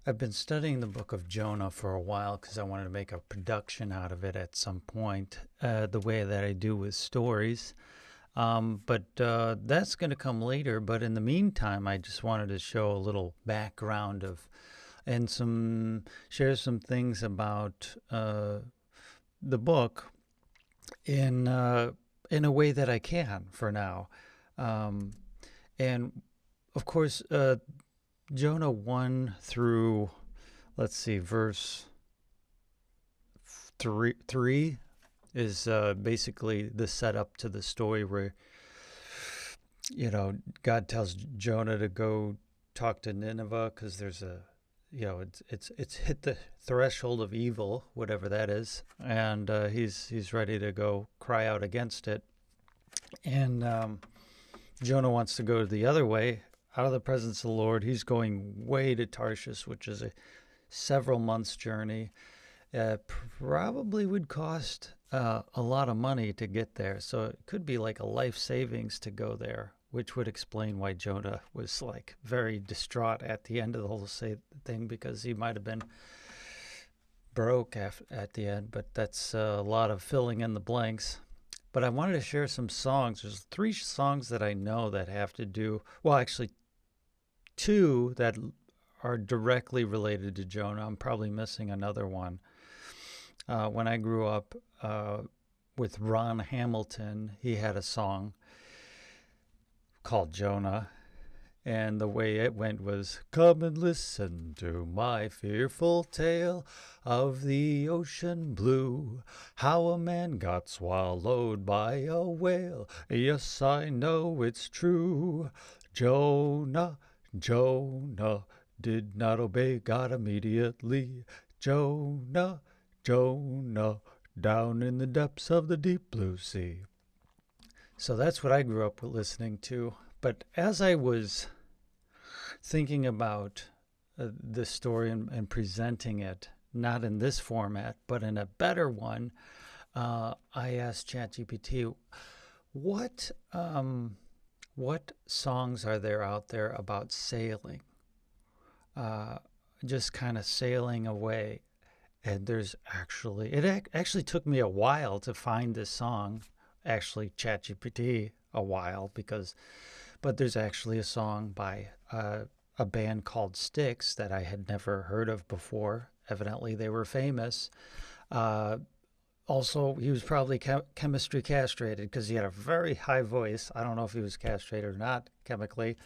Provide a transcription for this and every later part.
I've been studying the book of Jonah for a while because I wanted to make a production out of it at some point, the way that I do with stories. But that's going to come later. But in the meantime, I just wanted to show a little background of and share some things about the book in a way that I can for now. Um, and of course, Jonah 1 through, let's see, verse 3 is basically the setup to the story where, God tells Jonah to go talk to Nineveh because there's it's hit the threshold of evil, whatever that is, and he's ready to go cry out against it. And Jonah wants to go the other way, out of the presence of the Lord. He's going way to Tarshish, which is a several months journey. Probably would cost a lot of money to get there. So it could be like a life savings to go there, which would explain why Jonah was like very distraught at the end of the whole thing, because he might have been broke at the end. But that's a lot of filling in the blanks. But I wanted to share some songs. There's 3 songs that I know that have to do, well, actually 2 that are directly related to Jonah. I'm probably missing another one. When I grew up with Ron Hamilton, he had a song called Jonah, and the way it went was, "Come and listen to my fearful tale of the ocean blue, how a man got swallowed by a whale. Yes, I know it's true. Jonah, Jonah did not obey God immediately. Jonah, Jonah, down in the depths of the deep blue sea." So that's what I grew up with listening to. But as I was thinking about this story and presenting it, not in this format, but in a better one, I asked ChatGPT, what songs are there out there about sailing? Just kind of sailing away. And there's actually took me a while to find this song, actually ChatGPT a while, but there's actually a song by a band called Styx that I had never heard of before. Evidently they were famous. Also, he was probably chemistry castrated because he had a very high voice. I don't know if he was castrated or not chemically.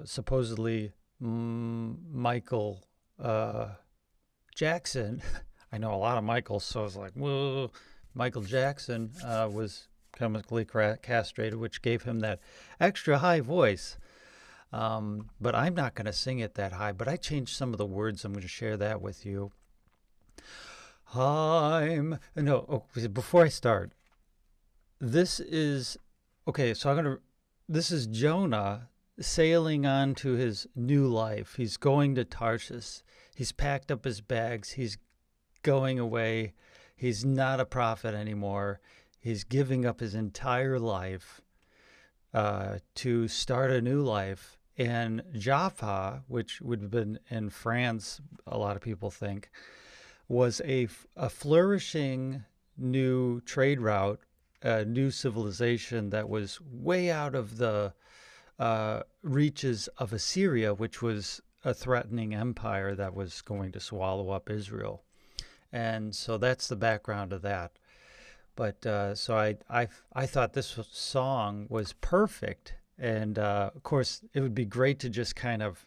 Supposedly Michael Jackson, I know a lot of Michaels, so I was like, whoa, Michael Jackson was chemically castrated, which gave him that extra high voice. But I'm not going to sing it that high, but I changed some of the words. I'm going to share that with you. Before I start, this is Jonah sailing on to his new life. He's going to Tarshish. He's packed up his bags. He's going away. He's not a prophet anymore. He's giving up his entire life to start a new life. And Jaffa, which would have been in France, a lot of people think, was a flourishing new trade route, a new civilization that was way out of the reaches of Assyria, which was a threatening empire that was going to swallow up Israel. And so that's the background of that. But so I thought this song was perfect. And of course, it would be great to just kind of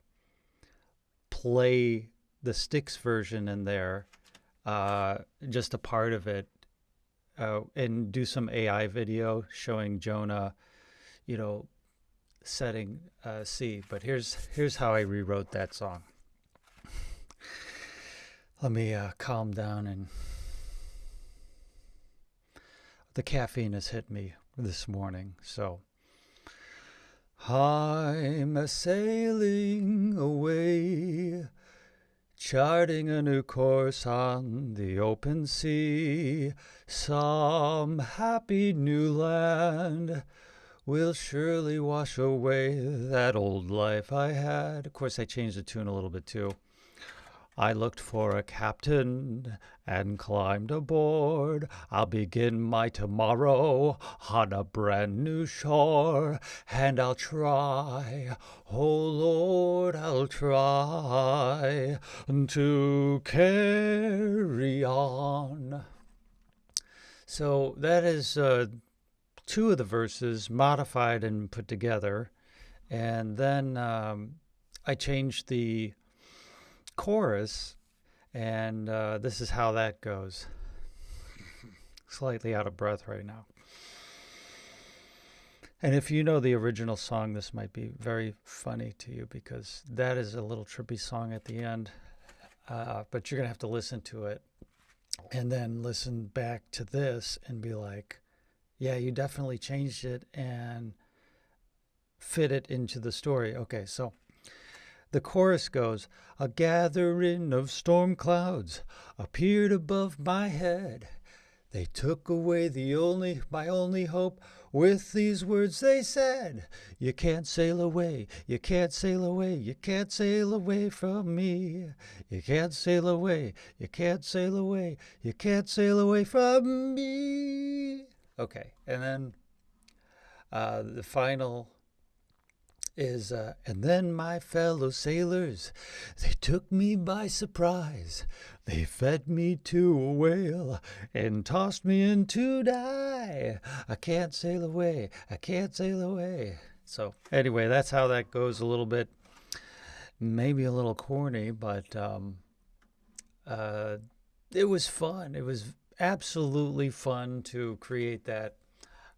play the Styx version in there, just a part of it, and do some AI video showing Jonah, setting C. But here's how I rewrote that song. Let me calm down, and the caffeine has hit me this morning. So I'm sailing away, charting a new course on the open sea. Some happy new land will surely wash away that old life I had. Of course, I changed the tune a little bit too. I looked for a captain and climbed aboard. I'll begin my tomorrow on a brand new shore, and I'll try, oh Lord, I'll try to carry on. So that is two of the verses modified and put together. And then I changed the chorus, and this is how that goes. Slightly out of breath right now. And if you know the original song, this might be very funny to you because that is a little trippy song at the end. But you're going to have to listen to it and then listen back to this and be like, yeah, you definitely changed it and fit it into the story. Okay, so the chorus goes, a gathering of storm clouds appeared above my head. They took away my only hope. With these words they said, you can't sail away, you can't sail away, you can't sail away from me. You can't sail away, you can't sail away, you can't sail away from me. Okay, and then the final is, and then my fellow sailors, they took me by surprise. They fed me to a whale and tossed me in to die. I can't sail away, I can't sail away. So anyway, that's how that goes a little bit. Maybe a little corny, but it was fun. It was absolutely fun to create that,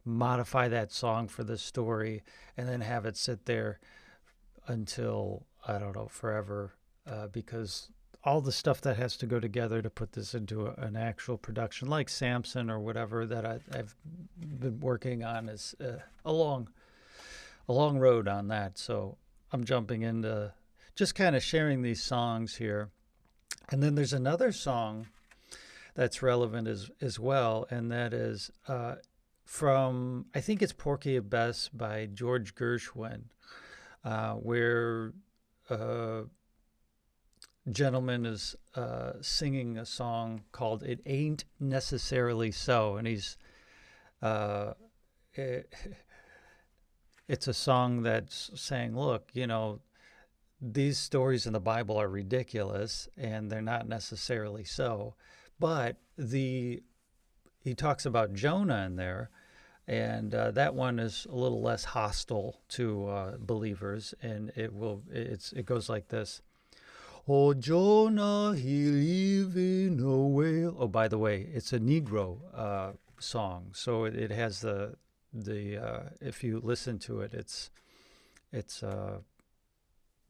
modify that song for the story, and then have it sit there until, I don't know, forever, because all the stuff that has to go together to put this into an actual production, like Samson or whatever that I've been working on, is a long road on that. So I'm jumping into just kind of sharing these songs here. And then there's another song that's relevant as well, and that is from, I think it's Porky at Best by George Gershwin, where a gentleman is singing a song called It Ain't Necessarily So. And he's, it's a song that's saying, look, you know, these stories in the Bible are ridiculous and they're not necessarily so. But he talks about Jonah in there, and that one is a little less hostile to believers, and it goes like this. Oh, Jonah, he lived in a whale. Oh, by the way, it's a Negro song, so it has the if you listen to it, it's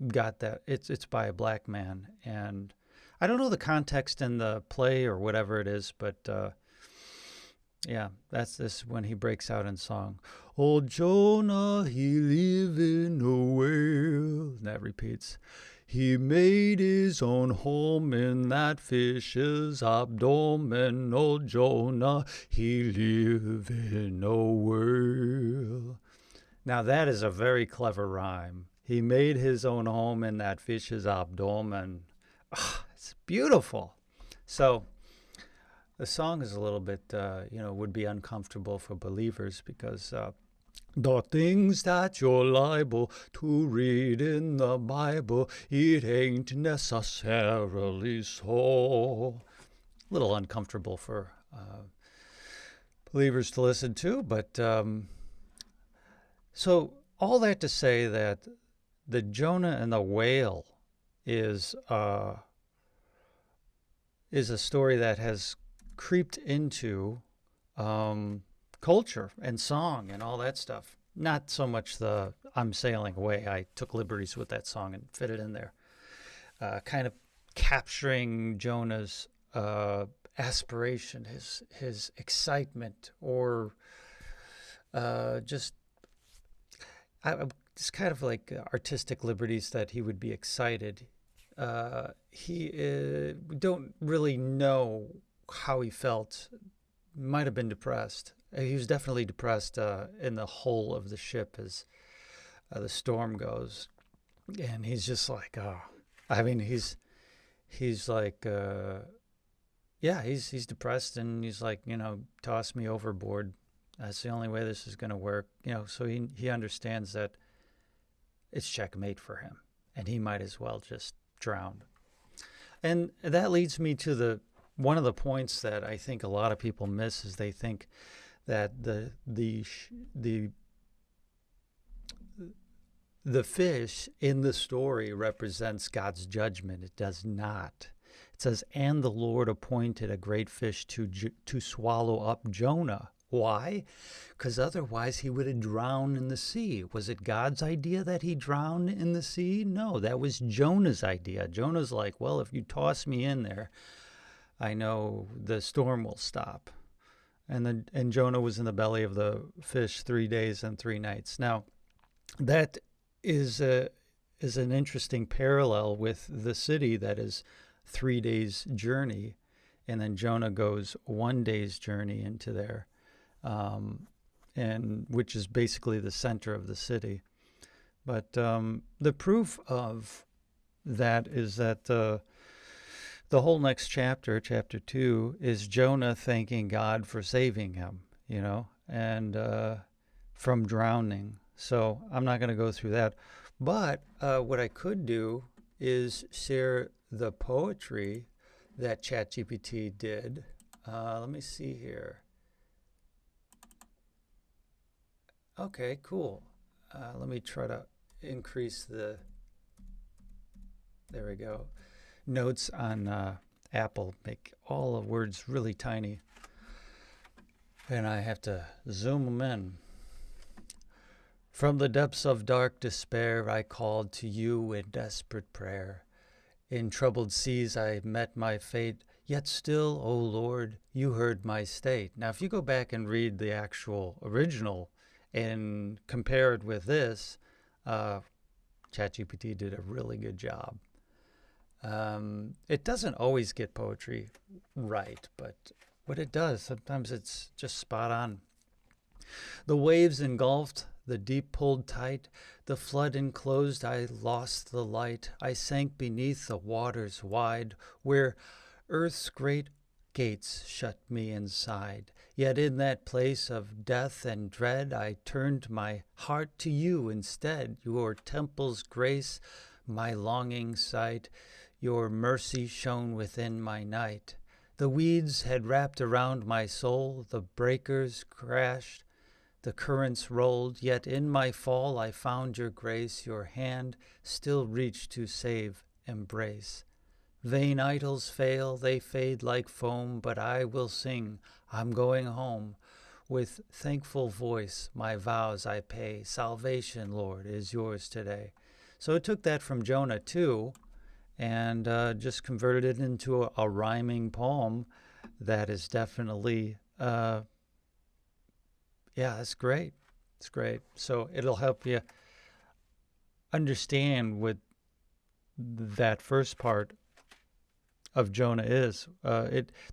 got that. It's by a black man, and I don't know the context in the play or whatever it is, but yeah, that's this when he breaks out in song. Oh, Jonah, he lived in a whale. And that repeats. He made his own home in that fish's abdomen. Oh, Jonah, he lived in a whale. Now, that is a very clever rhyme. He made his own home in that fish's abdomen. Oh, it's beautiful. So the song is a little bit, would be uncomfortable for believers because the things that you're liable to read in the Bible, it ain't necessarily so. A little uncomfortable for believers to listen to, but so all that to say that the Jonah and the whale is a story that has creeped into culture and song and all that stuff. Not so much the I'm sailing away. I took liberties with that song and fit it in there. Kind of capturing Jonah's aspiration, his excitement, or just kind of like artistic liberties that he would be excited. We don't really know how he felt. Might have been depressed. He was definitely depressed in the hull of the ship as the storm goes. And he's just like, oh. I mean, he's he's like, yeah, he's depressed, and he's like, toss me overboard. That's the only way this is going to work. So he understands that it's checkmate for him, and he might as well just drown. And that leads me to one of the points that I think a lot of people miss is they think that the fish in the story represents God's judgment. It does not. It says, and the Lord appointed a great fish to swallow up Jonah. Why? Because otherwise he would have drowned in the sea. Was it God's idea that he drowned in the sea? No, that was Jonah's idea. Jonah's like, well, if you toss me in there, I know the storm will stop. And Jonah was in the belly of the fish 3 days and 3 nights. Now, that is an interesting parallel with the city that is 3 days' journey, and then Jonah goes 1 day's journey into there. And which is basically the center of the city. But the proof of that is that the whole next chapter, chapter 2, is Jonah thanking God for saving him, and from drowning. So I'm not going to go through that. But what I could do is share the poetry that ChatGPT did. Let me see here. Okay, cool. Let me try to increase there we go. Notes on Apple make all the words really tiny. And I have to zoom them in. From the depths of dark despair, I called to you in desperate prayer. In troubled seas I met my fate, yet still, O Lord, you heard my state. Now, if you go back and read the actual original and compare it with this, ChatGPT did a really good job. It doesn't always get poetry right, but what it does, sometimes it's just spot on. The waves engulfed, the deep pulled tight, the flood enclosed, I lost the light. I sank beneath the waters wide, where earth's great gates shut me inside. Yet in that place of death and dread, I turned my heart to you instead. Your temple's grace, my longing sight, your mercy shone within my night. The weeds had wrapped around my soul, the breakers crashed, the currents rolled, yet in my fall I found your grace, your hand still reached to save, embrace. Vain idols fail, they fade like foam, but I will sing, I'm going home. With thankful voice, my vows I pay. Salvation, Lord, is yours today. So it took that from Jonah 2 and just converted it into a rhyming poem that is definitely, it's great. It's great. So it'll help you understand what that first part of Jonah is.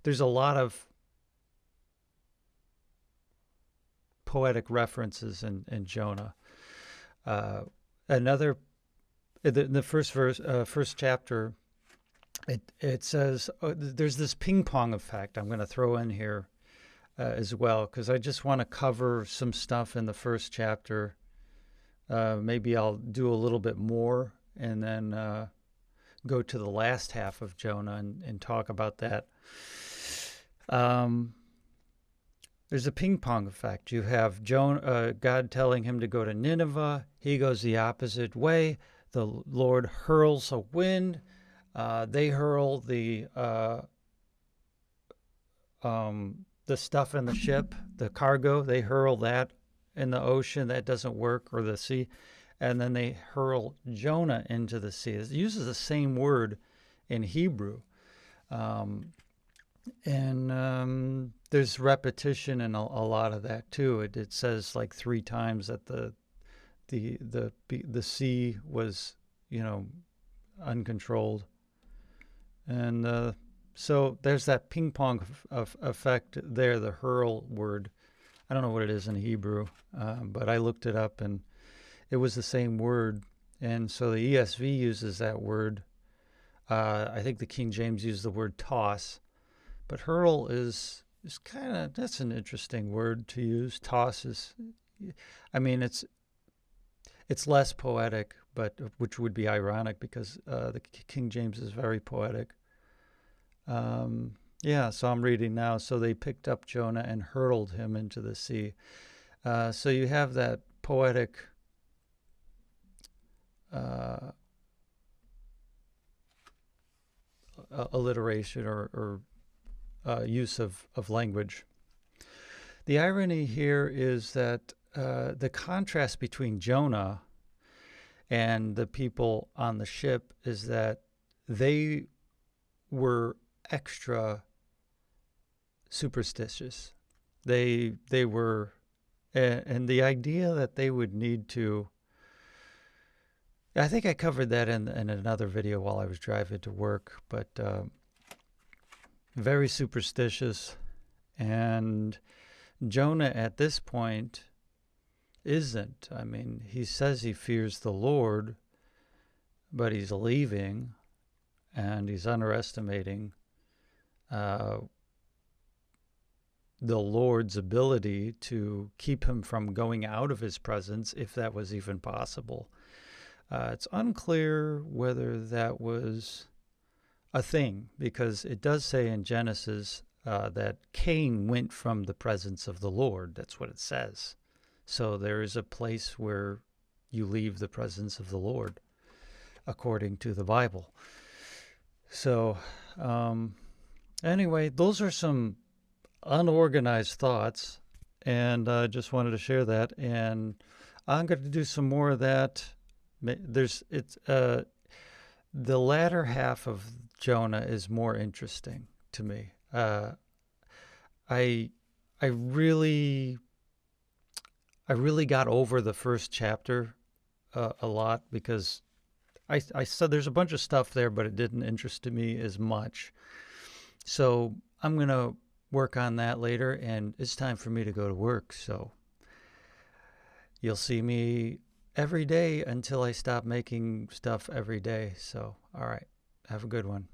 There's a lot of poetic references in Jonah. Another, in the first chapter, it says there's this ping pong effect I'm going to throw in here as well, because I just want to cover some stuff in the first chapter. Maybe I'll do a little bit more and then go to the last half of Jonah and talk about that. There's a ping pong effect. You have God telling him to go to Nineveh. He goes the opposite way. The Lord hurls a wind. They hurl the stuff in the ship, the cargo. They hurl that in the ocean. That doesn't work, or the sea. And then they hurl Jonah into the sea. It uses the same word in Hebrew. And there's repetition in a lot of that too. It says like 3 times that the sea was, uncontrolled. And so there's that ping pong effect there, the hurl word. I don't know what it is in Hebrew, but I looked it up and it was the same word. And so the ESV uses that word I think the King James used the word toss, but hurl is kind of, that's an interesting word to use. Toss is, I mean, it's less poetic, but which would be ironic because the King James is very poetic. Yeah, so I'm reading now. So they picked up Jonah and hurled him into the sea. So you have that poetic alliteration or use of language. The irony here is that the contrast between Jonah and the people on the ship is that they were extra superstitious. They were, and the idea that they would need to, I think I covered that in another video while I was driving to work, but very superstitious. And Jonah at this point isn't. I mean, he says he fears the Lord, but he's leaving and he's underestimating the Lord's ability to keep him from going out of his presence, if that was even possible. It's unclear whether that was a thing, because it does say in Genesis that Cain went from the presence of the Lord. That's what it says. So there is a place where you leave the presence of the Lord, according to the Bible. So anyway, those are some unorganized thoughts, and I just wanted to share that. And I'm going to do some more of that. The latter half of Jonah is more interesting to me. I really got over the first chapter a lot, because I said there's a bunch of stuff there, but it didn't interest me as much. So I'm going to work on that later, and it's time for me to go to work. So you'll see me every day until I stop making stuff every day. So, all right. Have a good one.